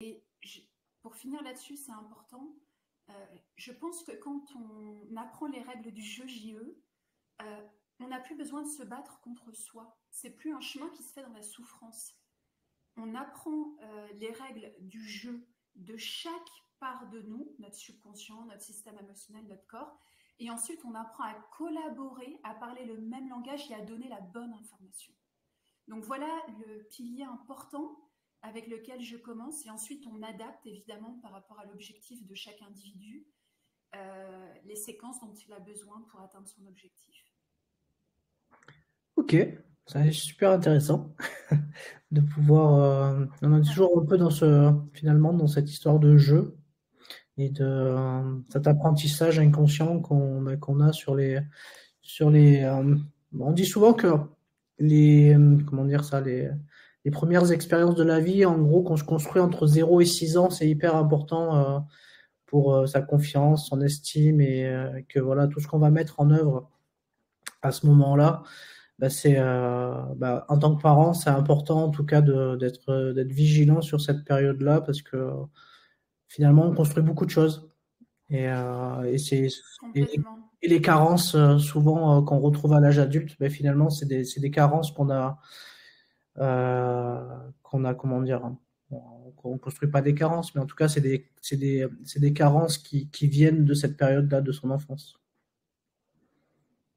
Et pour finir là-dessus, c'est important. Je pense que quand on apprend les règles du jeu JE, on n'a plus besoin de se battre contre soi. C'est plus un chemin qui se fait dans la souffrance. On apprend les règles du jeu de chaque part de nous, notre subconscient, notre système émotionnel, notre corps, et ensuite on apprend à collaborer, à parler le même langage et à donner la bonne information. Donc voilà le pilier important avec lequel je commence, et ensuite on adapte évidemment par rapport à l'objectif de chaque individu les séquences dont il a besoin pour atteindre son objectif. Ok, ça est super intéressant de pouvoir. On est Ouais. toujours un peu finalement, dans cette histoire de jeu et de cet apprentissage inconscient qu'on a sur les. On dit souvent que comment dire ça, les premières expériences de la vie, en gros, qu'on se construit entre 0 et 6 ans, c'est hyper important pour sa confiance, son estime et que voilà, tout ce qu'on va mettre en œuvre à ce moment-là, en tant que parent, c'est important en tout cas d'être vigilant sur cette période-là parce que finalement, on construit beaucoup de choses et, euh, et, c'est, et, Complètement. et les carences, souvent, qu'on retrouve à l'âge adulte, finalement, c'est des carences qu'on a, comment dire, hein. On ne construit pas des carences, mais en tout cas, c'est des carences qui viennent de cette période-là de son enfance.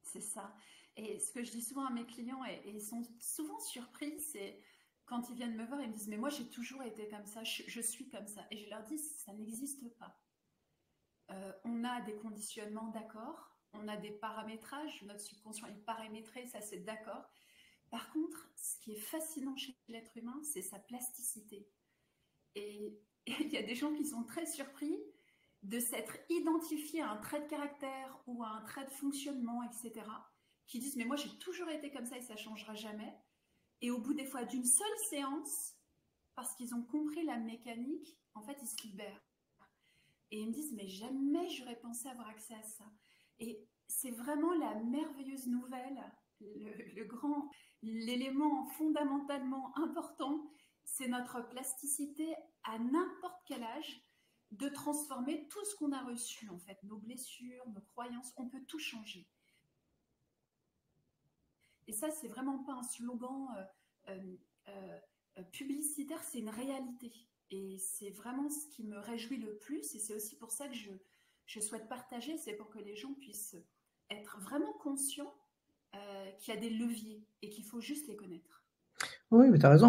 C'est ça. Et ce que je dis souvent à mes clients, et ils sont souvent surpris, c'est quand ils viennent me voir, ils me disent, mais moi j'ai toujours été comme ça, je suis comme ça. Et je leur dis, ça n'existe pas. On a des conditionnements, d'accord, on a des paramétrages, notre subconscient est paramétré, ça c'est d'accord. Par contre, ce qui est fascinant chez l'être humain, c'est sa plasticité. Et il y a des gens qui sont très surpris de s'être identifiés à un trait de caractère ou à un trait de fonctionnement, etc., qui disent mais moi j'ai toujours été comme ça et ça ne changera jamais. Et au bout des fois d'une seule séance, parce qu'ils ont compris la mécanique, en fait ils se libèrent. Et ils me disent mais jamais j'aurais pensé avoir accès à ça. Et c'est vraiment la merveilleuse nouvelle, l'élément fondamentalement important, c'est notre plasticité à n'importe quel âge de transformer tout ce qu'on a reçu, en fait, nos blessures, nos croyances, on peut tout changer. Et ça, c'est vraiment pas un slogan euh, publicitaire, c'est une réalité. Et c'est vraiment ce qui me réjouit le plus, et c'est aussi pour ça que je souhaite partager, c'est pour que les gens puissent être vraiment conscients qu'il y a des leviers et qu'il faut juste les connaître. Oui, mais tu as raison.